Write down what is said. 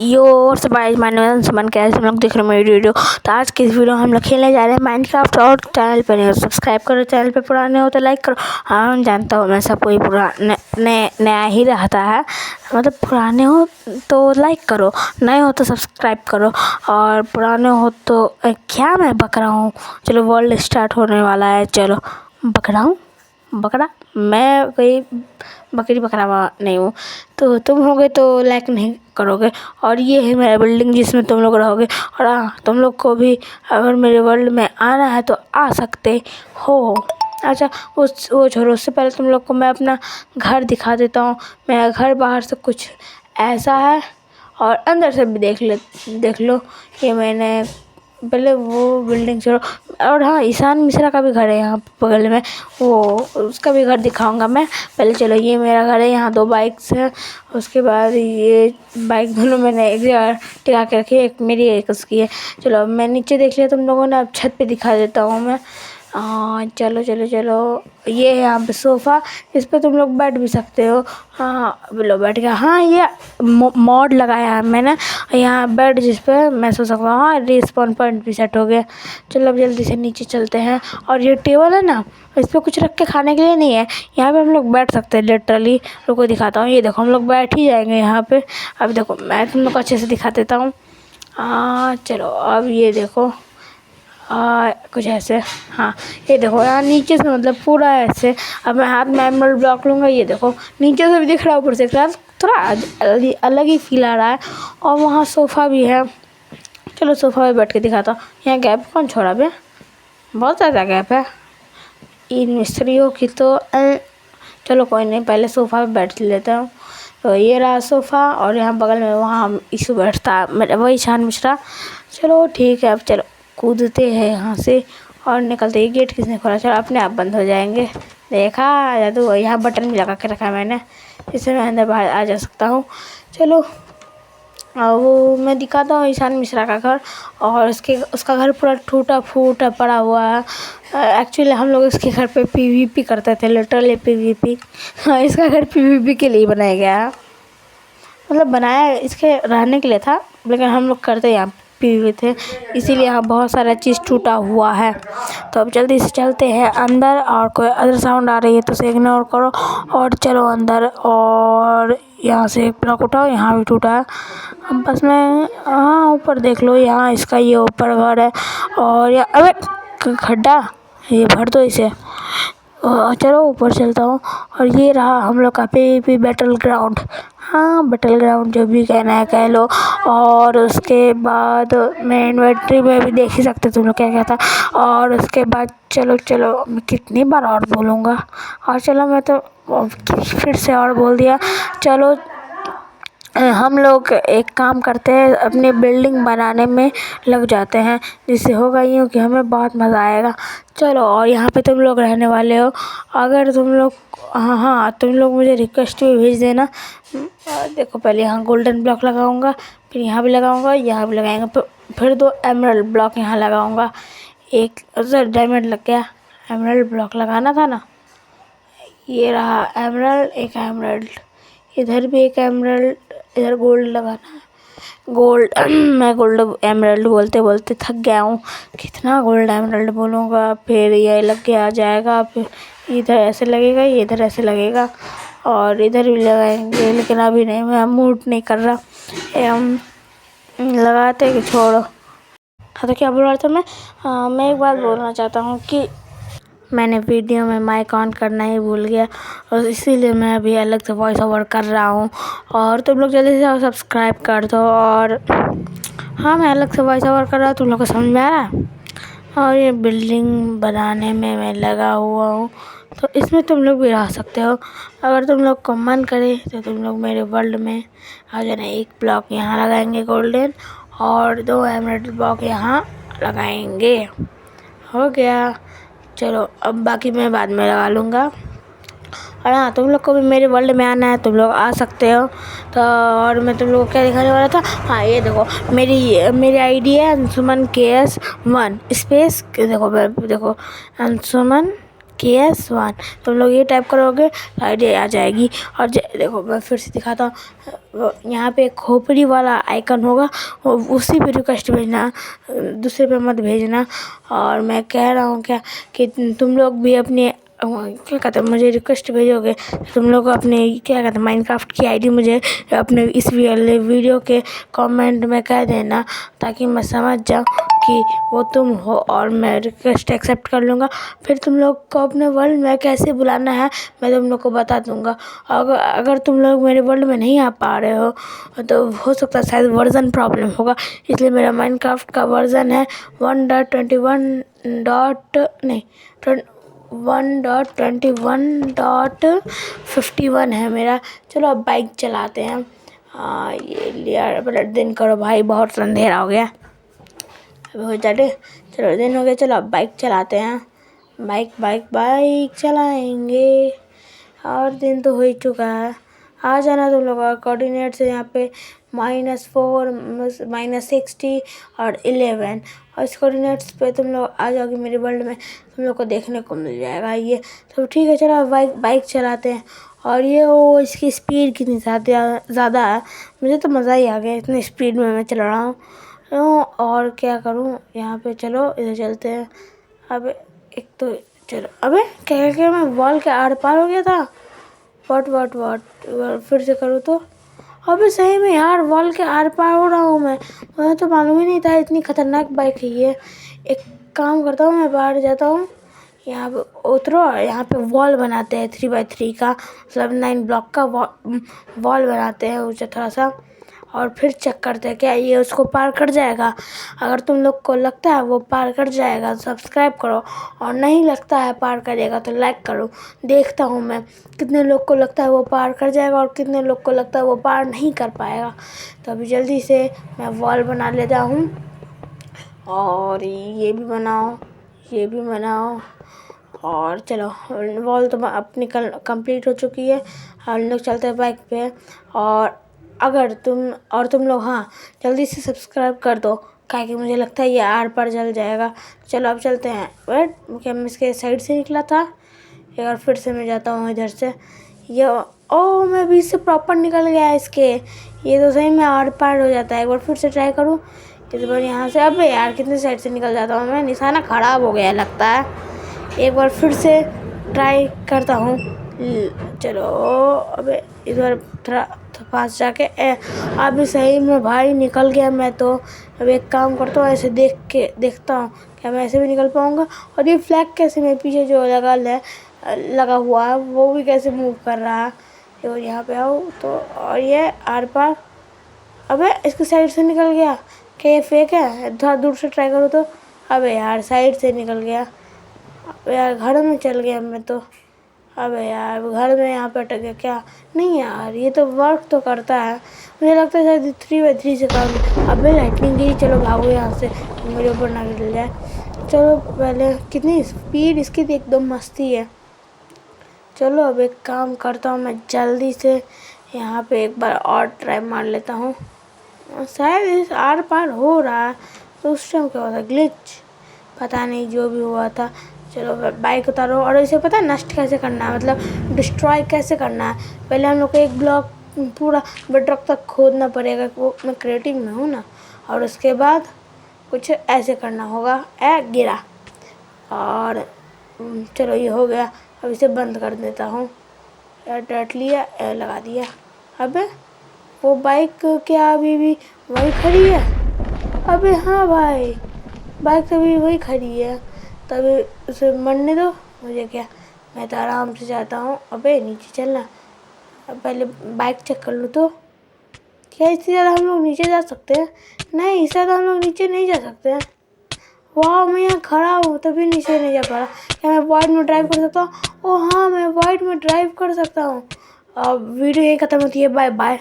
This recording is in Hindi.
Yo WhatsApp guys, my name is Suman. कैसे हम लोग देख रहे हैं मेरी वीडियो। तो आज की इस वीडियो हम लोग खेलने जा रहे हैं माइनक्राफ्ट। और चैनल पर नहीं हो सब्सक्राइब करो, चैनल पे पुराने हो तो लाइक करो। हाँ, जानता हूँ मैं सब कोई पुराने नया ही रहता है, मतलब पुराने हो तो लाइक करो, नए हो तो सब्सक्राइब करो, और पुराने हो तो क्या मैं बक रहा हूँ। चलो वर्ल्ड स्टार्ट होने वाला है। चलो बक रहा हूँ, बकरा मैं कोई बकरी बकरा नहीं हूँ। तो तुम होगे तो लाइक नहीं करोगे। और ये है मेरा बिल्डिंग जिसमें तुम लोग रहोगे। और तुम लोग को भी अगर मेरे वर्ल्ड में आना है तो आ सकते हो। अच्छा, वो छोड़ो, उससे पहले तुम लोग को मैं अपना घर दिखा देता हूँ। मेरा घर बाहर से कुछ ऐसा है और अंदर से भी देख लो। ये मैंने पहले वो बिल्डिंग छोड़ो। और हाँ, ईशान मिश्रा का भी घर है यहाँ बगल में, वो उसका भी घर दिखाऊंगा मैं। पहले चलो, ये मेरा घर है, यहाँ 2 बाइक्स है। उसके बाद ये बाइक दोनों मैंने एक जगह टिका के रखी है, एक मेरी एक उसकी है। चलो मैं नीचे देख लिया तुम लोगों ने, अब छत पे दिखा देता हूँ मैं। चलो चलो चलो, ये है यहाँ पे सोफ़ा, इस पर तुम लोग बैठ भी सकते हो। हाँ बोलो, बैठ गया। हाँ, ये मॉड लगाया है मैंने यहाँ बेड, जिस पे मैं सो सकता हूँ। हाँ, रिस्पॉन पॉइंट भी सेट हो गया। चलो अब जल्दी से नीचे चलते हैं। और ये टेबल है ना, इस पर कुछ रख के खाने के लिए नहीं है, यहाँ पे हम लोग बैठ सकते हैं लिटरली। रुको दिखाता हूँ, ये देखो हम लोग बैठ ही जाएंगे यहाँ पे। अब देखो मैं तुम लोग को अच्छे से दिखा देता हूँ। चलो अब ये देखो, कुछ ऐसे। हाँ, ये देखो यहाँ नीचे से, मतलब पूरा ऐसे। अब मैं हाथ में एमरल्ड ब्लॉक लूँगा, ये देखो नीचे से भी दिख रहा है, ऊपर से दिख रहा है, थोड़ा अलग ही फील आ रहा है। और वहाँ सोफ़ा भी है। चलो सोफ़ा पे बैठ के दिखाता हूँ। यहाँ गैप कौन छोड़ा बे, बहुत ज़्यादा गैप है इन मिस्त्रियों की। तो चलो कोई नहीं, पहले सोफ़ा पे बैठ लेता हूँ। तो ये रहा सोफ़ा, और यहाँ बगल में वहाँ इशू बैठता है, मेरा वही ईशान मिश्रा। चलो ठीक है, अब चलो कूदते हैं यहाँ से और निकलते। ये गेट किसने खोला? चलो अपने आप बंद हो जाएंगे। देखा जादू, यहाँ बटन भी लगा के रखा है मैंने, इससे मैं अंदर बाहर आ जा सकता हूँ। चलो वो मैं दिखाता हूँ ईशान मिश्रा का घर। और उसका घर पूरा टूटा फूटा पड़ा हुआ है। एक्चुअली हम लोग इसके घर पे पीवीपी करते थे, लिटरली पीवीपी। हाँ, इसका घर पीवीपी के लिए बनाया गया है, मतलब बनाया इसके रहने के लिए था, लेकिन हम लोग करते यहाँ पीवीपी थे, इसीलिए यहाँ बहुत सारा चीज़ टूटा हुआ है। तो अब जल्दी से चलते हैं अंदर। और कोई अदर साउंड आ रही है तो उसे इग्नोर करो और चलो अंदर। और यहाँ से एक ब्लॉक उठाओ, यहाँ भी टूटा है। अब बस में हाँ, ऊपर देख लो, यहाँ इसका ये ऊपर घर है। और अबे खड्डा, ये भर दो इसे। चलो ऊपर चलता हूँ। और ये रहा हम लोग का पीवीपी बैटल ग्राउंड। हाँ, बैटल ग्राउंड जो भी कहना है कह लो। और उसके बाद मैं इन्वेंट्री में भी देख ही सकते तुम लोग क्या क्या था। और उसके बाद चलो चलो, मैं कितनी बार और बोलूँगा। और चलो, मैं तो फिर से और बोल दिया। चलो हम लोग एक काम करते हैं, अपनी बिल्डिंग बनाने में लग जाते हैं, जिससे होगा यूँ कि हमें बहुत मज़ा आएगा। चलो, और यहाँ पे तुम लोग रहने वाले हो, अगर तुम लोग, हाँ तुम लोग मुझे रिक्वेस्ट भी भेज देना। देखो पहले यहाँ गोल्डन ब्लॉक लगाऊंगा, फिर यहाँ भी लगाऊंगा, यहाँ भी लगाएंगे, फिर 2 एमरल्ड ब्लॉक यहाँ लगाऊंगा। एक सर डायमंड लग गया, एमरल्ड ब्लॉक लगाना था ना। ये रहा एमरल्ड, एक एमरल्ड, इधर भी एक एमरल्ड, इधर गोल्ड लगाना है। गोल्ड मैं गोल्ड एमरल्ड बोलते बोलते थक गया हूँ, कितना गोल्ड एमरल्ड बोलूँगा। फिर ये लग के आ जाएगा, फिर इधर ऐसे लगेगा, ये इधर ऐसे लगेगा, और इधर भी लगाएंगे, लेकिन अभी नहीं, मैं मूड नहीं कर रहा। हम लगाते कि छोड़ो। हाँ, तो क्या बोल रहा था मैं एक बात बोलना चाहता हूँ कि मैंने वीडियो में माइक ऑन करना ही भूल गया, और इसीलिए मैं अभी अलग से वॉइस ओवर कर रहा हूँ। और तुम लोग जल्दी से सब्सक्राइब कर दो। और हाँ, मैं अलग से वॉइस ओवर कर रहा हूँ, तुम लोग को समझ में आ रहा है। और ये बिल्डिंग बनाने में मैं लगा हुआ हूँ, तो इसमें तुम लोग भी रह सकते हो। अगर तुम लोग को मन करे तो तुम लोग मेरे वर्ल्ड में आ जाना। एक ब्लॉक यहाँ लगाएंगे गोल्डन, और 2 एमरल्ड ब्लॉक यहाँ लगाएंगे। हो गया। चलो अब बाकी मैं बाद में लगा लूँगा। और हाँ, तुम लोग को भी मेरे वर्ल्ड में आना है, तुम लोग आ सकते हो। तो और मैं तुम लोग को क्या दिखाने वाला था, हाँ ये देखो, मेरी आईडी है अंशुमन KS1 स्पेस, देखो अंशुमन KS1 तुम लोग ये टाइप करोगे तो आईडी आ जाएगी। और देखो मैं फिर से दिखाता हूँ, यहाँ पे खोपड़ी वाला आइकन होगा, उसी पे रिक्वेस्ट भेजना, दूसरे पे मत भेजना। और मैं कह रहा हूँ क्या कि तुम लोग भी अपने क्या कहते हैं, मुझे रिक्वेस्ट भेजोगे, तुम लोग अपने क्या कहते हैं माइनक्राफ्ट की आईडी मुझे अपने इस वीडियो के कमेंट में कह देना, ताकि मैं समझ जाऊँ कि वो तुम हो, और मैं रिक्वेस्ट एक्सेप्ट कर लूँगा। फिर तुम लोग को अपने वर्ल्ड में कैसे बुलाना है मैं तुम लोग को बता दूँगा। अगर तुम लोग मेरे वर्ल्ड में नहीं आ पा रहे हो तो हो सकता है शायद वर्ज़न प्रॉब्लम होगा, इसलिए मेरा माइनक्राफ्ट का वर्ज़न है 1.21.51 है मेरा। चलो अब बाइक चलाते हैं। ये लिया, पहले दिन करो भाई, बहुत अंधेरा हो गया, अब हो जाते, चलो दिन हो गया। चलो अब बाइक चलाते हैं, बाइक चलाएंगे। और दिन तो हो ही चुका है। आ जाना तुम लोग, कोऑर्डिनेट से यहाँ पे -4 -60 और 11, और इस कोऑर्डिनेट्स पे तुम लोग आ जाओगे मेरे वर्ल्ड में, तुम लोग को देखने को मिल जाएगा ये। तो ठीक है, चलो बाइक चलाते हैं। और ये इसकी स्पीड कितनी ज़्यादा है, मुझे तो मज़ा ही आ गया, इतनी स्पीड में मैं चल रहा हूँ। और क्या करूँ, यहाँ पे चलो इधर चलते हैं। अब एक तो चलो, अबे क्या मैं वॉल के आर पार हो गया था। वाट फिर से करूँ तो, अबे सही में यार वॉल के आर पार हो रहा हूँ मैं, मुझे तो मालूम ही नहीं था इतनी खतरनाक बाइक है ये। एक काम करता हूँ, मैं बाहर जाता हूँ, यहाँ पे उतरो, यहाँ पे वॉल बनाते हैं 3x3 का, मतलब 9 ब्लॉक का वॉल बनाते हैं ऊँचा थोड़ा सा, और फिर चेक करते हैं क्या ये उसको पार कर जाएगा। अगर तुम लोग को लगता है वो पार कर जाएगा तो सब्सक्राइब करो, और नहीं लगता है पार करेगा तो लाइक करो। देखता हूँ मैं कितने लोग को लगता है वो पार कर जाएगा और कितने लोग को लगता है वो पार नहीं कर पाएगा। तो अभी जल्दी से मैं वॉल बना लेता हूँ, और ये भी बनाओ, और चलो वॉल तो अपनी कंप्लीट हो चुकी है। हम लोग चलते हैं बाइक पे। और अगर तुम लोग हाँ जल्दी से सब्सक्राइब कर दो, क्या कि मुझे लगता है ये आर पार जल जाएगा। चलो अब चलते हैं। वेट, क्या मैं इसके साइड से निकला था, एक बार फिर से मैं जाता हूँ इधर से। ये मैं बीच से प्रॉपर निकल गया इसके, ये तो सही में आर पार हो जाता है। एक बार फिर से ट्राई करूँ इस बार यहाँ से। अबे यार कितने साइड से निकल जाता हूँ मैं, निशाना ख़राब हो गया लगता है। एक बार फिर से ट्राई करता हूँ। चलो अबे इस बार थोड़ा पास जाके अभी सही में भाई निकल गया मैं तो। अब एक काम करता हूँ, ऐसे देखता हूँ क्या मैं ऐसे भी निकल पाऊँगा। और ये फ्लैग कैसे मेरे पीछे जो लगा हुआ है वो भी कैसे मूव कर रहा है। और यहाँ पे आओ तो, और ये आर पार, अबे इसके साइड से निकल गया, क्या ये फेक है? थोड़ा दूर से ट्राई करो तो, अबे यार साइड से निकल गया। अबे यार घर में चल गया मैं तो, अबे यार घर में यहाँ पे अटक गया क्या? नहीं यार ये तो वर्क तो करता है, मुझे लगता है शायद 3x3 से काम। अबे लाइटनिंग गिरी, चलो भागो यहाँ से, मेरे ऊपर ना गिर जाए। चलो पहले कितनी स्पीड इसकी तो एकदम मस्ती है। चलो अब एक काम करता हूँ, मैं जल्दी से यहाँ पे एक बार और ट्राई मार लेता हूँ। शायद इस आर पार हो रहा है, तो उस टाइम क्या हुआ था, ग्लिच, पता नहीं जो भी हुआ था। चलो बाइक उतारो, और इसे पता है नष्ट कैसे करना है, मतलब डिस्ट्रॉय कैसे करना है। पहले हम लोग को एक ब्लॉक पूरा बेडरॉक तक खोदना पड़ेगा, वो मैं क्रिएटिव में हूँ ना। और उसके बाद कुछ ऐसे करना होगा, गिरा, और चलो ये हो गया। अब इसे बंद कर देता हूँ, डट लिया, लगा दिया। अबे वो बाइक क्या अभी भी वही खड़ी है? अबे हाँ भाई, बाइक तो अभी वही खड़ी है, तभी उसे मरने दो, मुझे क्या, मैं तो आराम से जाता हूँ। अबे नीचे चलना, अब पहले बाइक चेक कर लूँ तो, क्या इससे ज़्यादा हम लोग नीचे जा सकते हैं? नहीं, इससे ज़्यादा हम लोग नीचे नहीं जा सकते हैं। वाह, मैं यहाँ खड़ा हूँ तभी नीचे नहीं जा पा रहा। क्या मैं वाइड में ड्राइव कर सकता हूँ? ओह हाँ, मैं वाइड में ड्राइव कर सकता हूँ। अब वीडियो यही ख़त्म होती है, बाय बाय।